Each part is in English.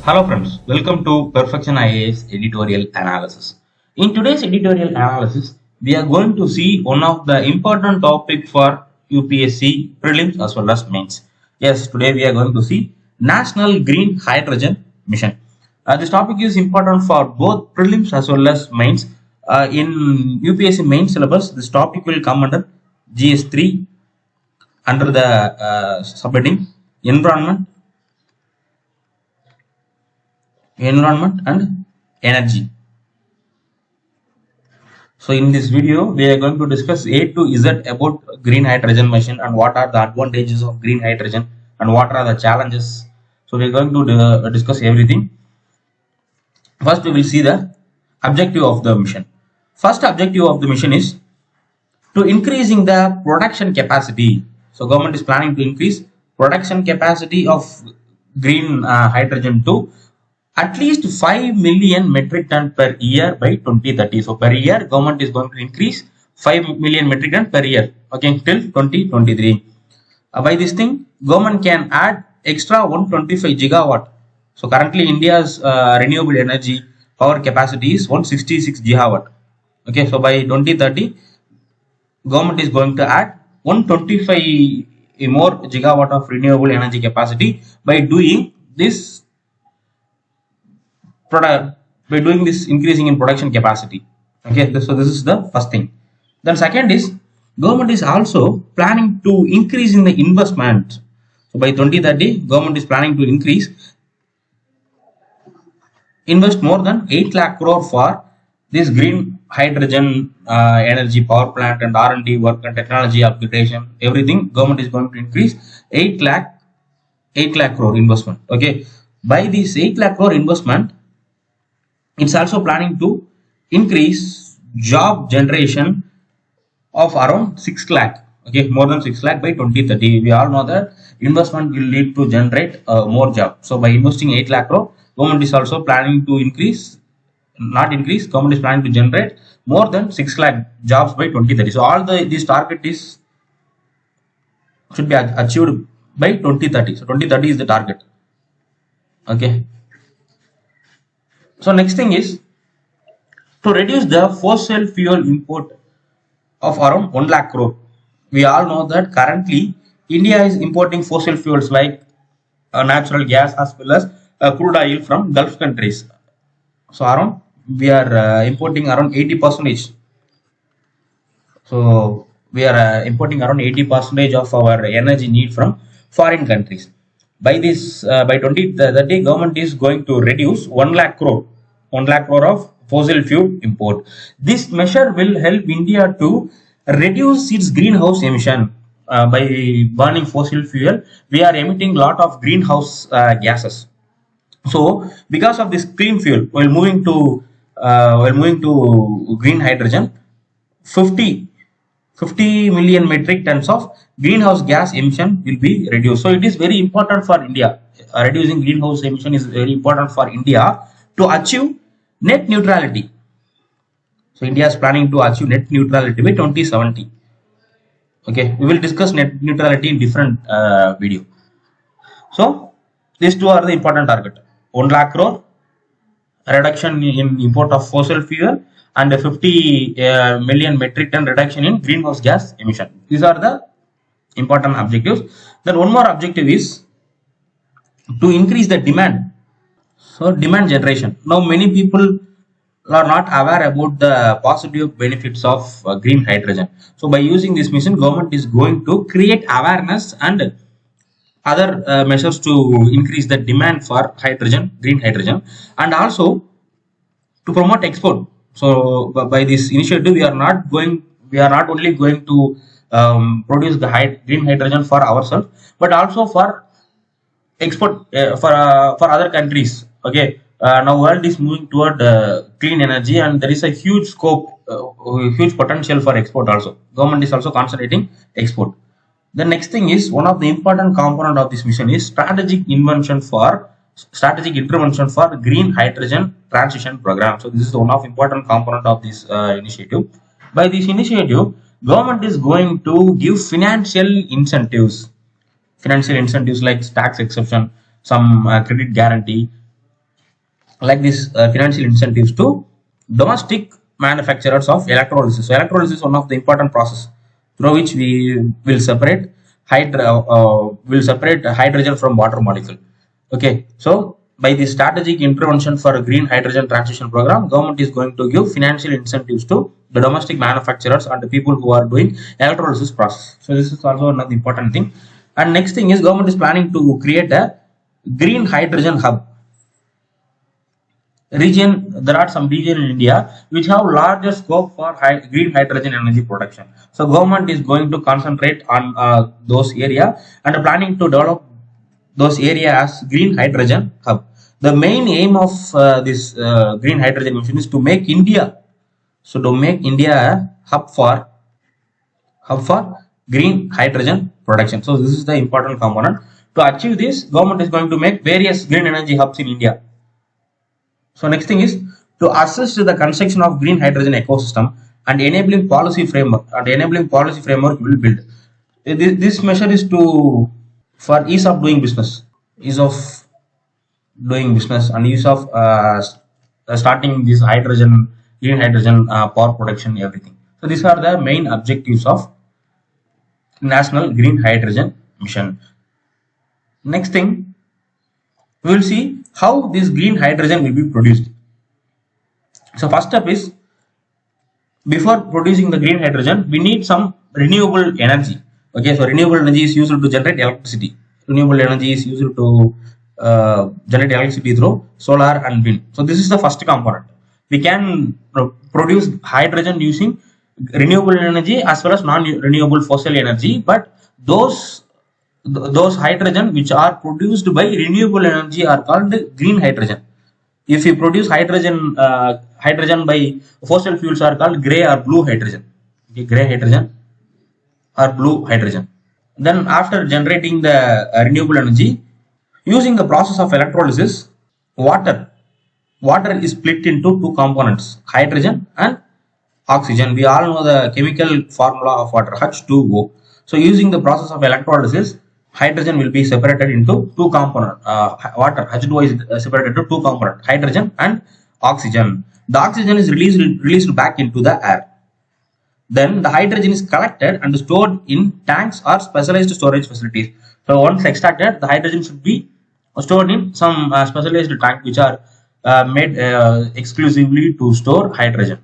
Hello friends, welcome to Perfection IAS Editorial Analysis. In today's editorial analysis, we are going to see one of the important topic for UPSC prelims as well as mains. Yes, today we are going to see National Green Hydrogen Mission. This topic is important for both prelims as well as mains. In UPSC main syllabus, this topic will come under GS3 under the subheading environment and energy. So in this video we are going to discuss A to Z about green hydrogen mission and what are the advantages of green hydrogen and what are the challenges. So we are going to discuss everything. First we will see the objective of the mission. First objective of the mission is to increasing the production capacity. So government is planning to increase production capacity of green hydrogen to at least 5 million metric ton per year by 2030. So per year government is going to increase 5 million metric ton per year, okay, till 2023. By this thing government can add extra 125 gigawatt. So currently India's renewable energy power capacity is 166 gigawatt. Okay, so by 2030 government is going to add 125 more gigawatt of renewable energy capacity by doing this increasing in production capacity. Okay, so this is the first thing. Then second is government is also planning to increase in the investment. So by 2030 government is planning to invest more than 8 lakh crore for this green hydrogen energy power plant and R&D work and technology upgradation. Everything government is going to increase 8 lakh crore investment. Okay, by this 8 lakh crore investment, it's also planning to increase job generation of around 6 lakh. Okay, more than 6 lakh by 2030. We all know that investment will lead to generate more jobs. So by investing 8 lakh crore, government is also planning to government is planning to generate more than 6 lakh jobs by 2030. So all this target should be achieved by 2030. So 2030 is the target. Okay. So next thing is to reduce the fossil fuel import of around 1 lakh crore. We all know that currently India is importing fossil fuels like natural gas as well as crude oil from Gulf countries. So we are importing around 80%. So we are importing around 80% of our energy need from foreign countries. By this, by 2030, government is going to reduce 1 lakh crore of fossil fuel import. This measure will help India to reduce its greenhouse emission. By burning fossil fuel, we are emitting lot of greenhouse gases. So because of this clean fuel, while moving to green hydrogen, 50 million metric tons of greenhouse gas emission will be reduced. So it is very important for India. Reducing greenhouse emission is very important for India to achieve net neutrality. So India is planning to achieve net neutrality by 2070. Okay, we will discuss net neutrality in different video. So these two are the important target: 1 lakh crore reduction in import of fossil fuel and a 50 million metric ton reduction in greenhouse gas emission. These are the important objectives. Then one more objective is to increase the demand. So demand generation. Now many people are not aware about the positive benefits of green hydrogen. So by using this mission, government is going to create awareness and other measures to increase the demand for green hydrogen, and also to promote export. So by this initiative, we are not only going to produce the green hydrogen for ourselves, but also for export for other countries. Okay, now world is moving toward clean energy, and there is a huge scope, huge potential for export. Also, government is also concentrating export. The next thing is one of the important component of this mission is strategic intervention for green hydrogen transition program. So this is one of important component of this initiative. By this initiative, government is going to give financial incentives like tax exception, some credit guarantee, like this financial incentives to domestic manufacturers of electrolysis. So electrolysis is one of the important process through which we will separate hydrogen from water molecule. Okay, so by the strategic intervention for a green hydrogen transition program, government is going to give financial incentives to the domestic manufacturers and the people who are doing electrolysis process. So this is also another important thing. And next thing is government is planning to create a green hydrogen hub region. There are some region in India which have larger scope for green hydrogen energy production. So government is going to concentrate on those area and planning to develop those area as green hydrogen hub. The main aim of this green hydrogen mission is to make India, a hub for green hydrogen production. So this is the important component. To achieve this, government is going to make various green energy hubs in India. So next thing is to assist the construction of green hydrogen ecosystem and enabling policy framework. Will build. This measure is to for ease of doing business, and ease of starting this green hydrogen power production, everything. So these are the main objectives of National Green Hydrogen Mission. Next thing, we will see how this green hydrogen will be produced. So first step is, before producing the green hydrogen, we need some renewable energy. Okay, so renewable energy is used to generate electricity. Renewable energy is used to generate electricity through solar and wind. So this is the first component. We can produce hydrogen using renewable energy as well as non-renewable fossil energy, but those hydrogen which are produced by renewable energy are called green hydrogen. If you produce hydrogen by fossil fuels are called gray or blue hydrogen. Okay, gray hydrogen or blue hydrogen. Then after generating the renewable energy, using the process of electrolysis, water is split into two components, hydrogen and oxygen. We all know the chemical formula of water, H2O. So using the process of electrolysis, hydrogen will be separated into two components. Water, H2O is separated into two components, hydrogen and oxygen. The oxygen is released back into the air. Then the hydrogen is collected and stored in tanks or specialized storage facilities. So once extracted, the hydrogen should be stored in some specialized tank which are made exclusively to store hydrogen.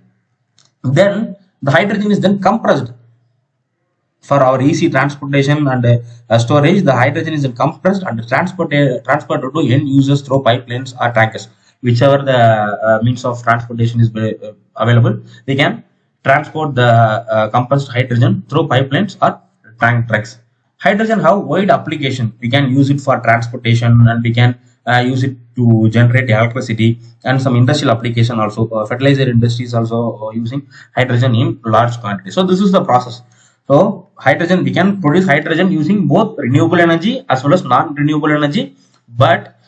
Then the hydrogen is then compressed. For our easy transportation and storage, the hydrogen is then compressed and transported to end users through pipelines or tankers. Whichever the means of transportation is available, they can transport the compressed hydrogen through pipelines or tank trucks. Hydrogen have wide application. We can use it for transportation, and we can use it to generate electricity, and some industrial application also. Fertilizer industries also using hydrogen in large quantity. So this is the process. So hydrogen, we can produce hydrogen using both renewable energy as well as non-renewable energy. But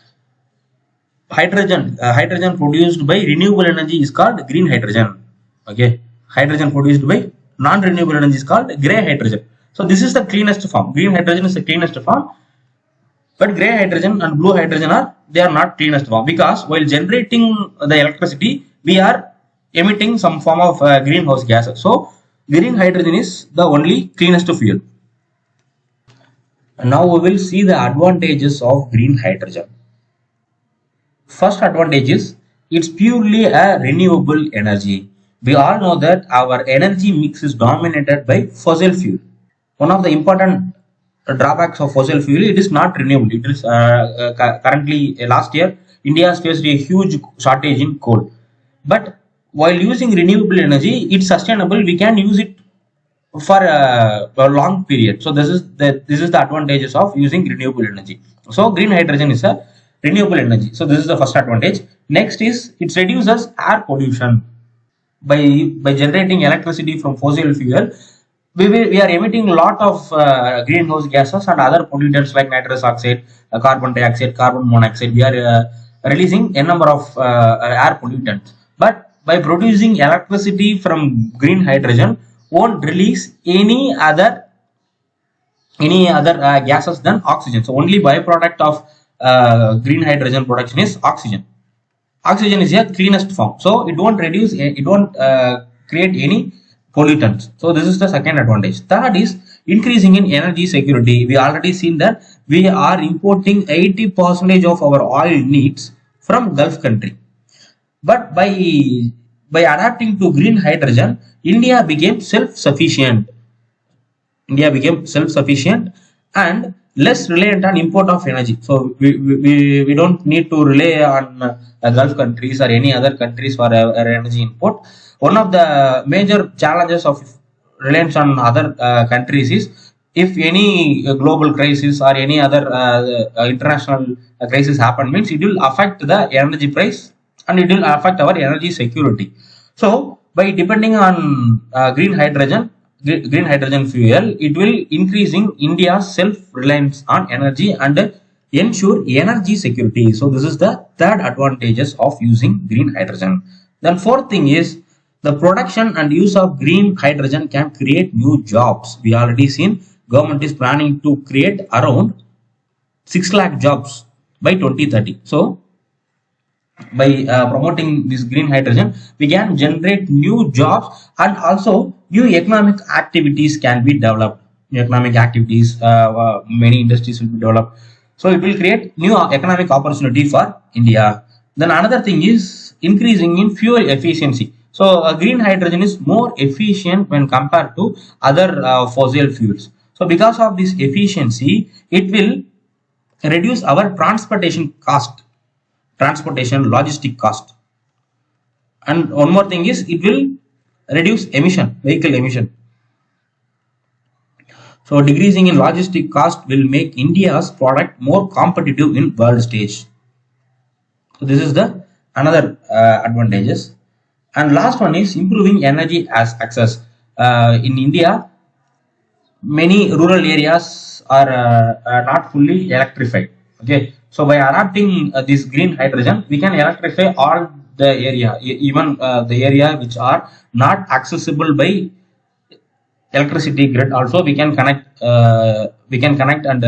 hydrogen produced by renewable energy is called green hydrogen. Okay, hydrogen produced by non-renewable energy is called gray hydrogen. So this is the cleanest form. Green hydrogen is the cleanest form, but gray hydrogen and blue hydrogen are not cleanest form, because while generating the electricity, we are emitting some form of greenhouse gases. So green hydrogen is the only cleanest fuel. And now we will see the advantages of green hydrogen. First advantage is, it's purely a renewable energy. We all know that our energy mix is dominated by fossil fuel. One of the important drawbacks of fossil fuel, it is not renewable. It is currently, last year, India has faced a huge shortage in coal. But while using renewable energy, it's sustainable. We can use it for a long period. So this is the advantages of using renewable energy. So green hydrogen is a renewable energy. So this is the first advantage. Next is, it reduces air pollution. By generating electricity from fossil fuel, we are emitting a lot of greenhouse gases and other pollutants like nitrous oxide, carbon dioxide, carbon monoxide. We are releasing a number of air pollutants. But by producing electricity from green hydrogen, won't release any other gases than oxygen. So only byproduct of green hydrogen production is oxygen. Oxygen is a cleanest form, so it won't reduce, it won't create any pollutants. So this is the second advantage. Third is increasing in energy security. We already seen that we are importing 80% of our oil needs from Gulf country, but by adapting to green hydrogen, india became self sufficient India became self-sufficient and less reliant on import of energy. So we don't need to rely on Gulf countries or any other countries for our energy import. One of the major challenges of reliance on other countries is if any global crisis or any other international crisis happen, means it will affect the energy price and it will affect our energy security. So by depending on green hydrogen fuel, it will increasing India's self-reliance on energy and ensure energy security. So this is the third advantages of using green hydrogen. Then fourth thing is the production and use of green hydrogen can create new jobs. We already seen government is planning to create around 6 lakh jobs by 2030. So by promoting this green hydrogen, we can generate new jobs and also new economic activities can be developed. New economic activities, many industries will be developed. So it will create new economic opportunity for India. Then another thing is increasing in fuel efficiency. So green hydrogen is more efficient when compared to other fossil fuels. So because of this efficiency, it will reduce our transportation logistic cost. And one more thing is it will reduce vehicle emission. So decreasing in logistic cost will make India's product more competitive in world stage. So this is the another advantages. And last one is improving energy as access. In India, many rural areas are not fully electrified. Okay, so by adapting this green hydrogen, we can electrify all the area, even the area which are not accessible by electricity grid. Also, we can connect and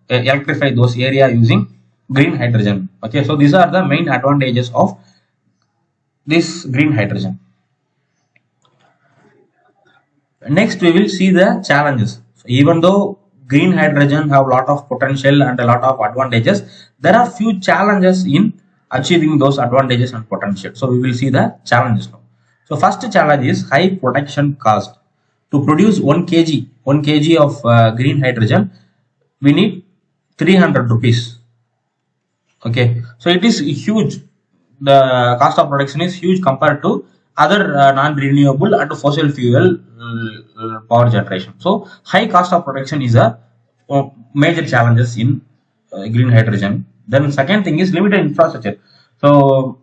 electrify those area using green hydrogen. Okay, so these are the main advantages of this green hydrogen. Next, we will see the challenges. So even though green hydrogen have a lot of potential and a lot of advantages, there are few challenges in achieving those advantages and potential. So we will see the challenges now. So first challenge is high production cost. To produce 1 kg of green hydrogen, we need 300 rupees. Okay, so it is huge. The cost of production is huge compared to other non-renewable and fossil fuel power generation. So high cost of production is a major challenges in green hydrogen. Then second thing is limited infrastructure. So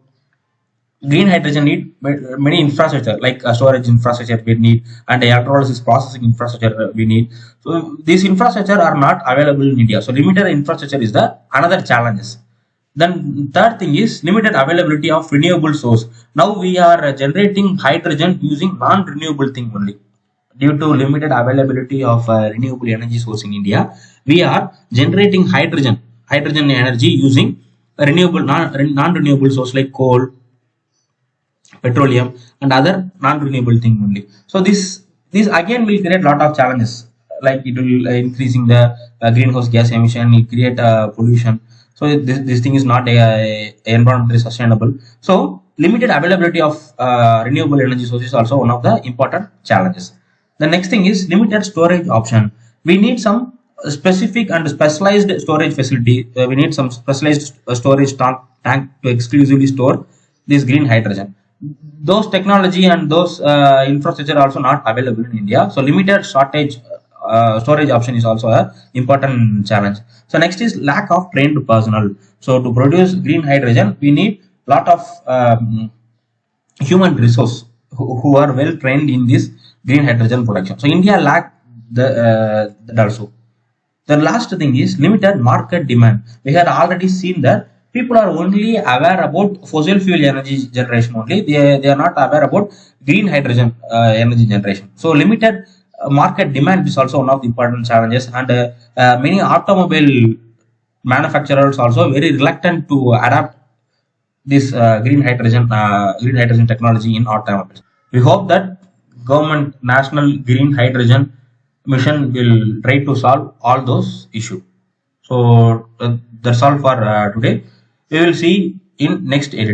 green hydrogen need many infrastructure like storage infrastructure we need, and electrolysis processing infrastructure we need. So these infrastructure are not available in India. So limited infrastructure is the another challenges. Then third thing is limited availability of renewable source. Now we are generating hydrogen using non-renewable thing only. Due to limited availability of renewable energy source in India, we are generating hydrogen energy using renewable non-renewable source like coal, petroleum and other non-renewable thing only. So this again will create lot of challenges, like it will increasing the greenhouse gas emission, it create pollution. So this thing is not environmentally sustainable. So limited availability of renewable energy sources is also one of the important challenges. The next thing is limited storage option. We need some specific and specialized storage facility. We need some specialized storage tank to exclusively store this green hydrogen. Those technology and those infrastructure are also not available in India. So limited storage option is also a important challenge. So next is lack of trained personnel. So to produce green hydrogen, we need lot of human resource who are well trained in this green hydrogen production. So India lack that also. The last thing is limited market demand. We had already seen that people are only aware about fossil fuel energy generation only. They are not aware about green hydrogen energy generation. So limited market demand is also one of the important challenges, and many automobile manufacturers also very reluctant to adapt this green hydrogen technology in automobiles. We hope that government national green hydrogen mission will try to solve all those issues. So that's all for today. We will see in next edition.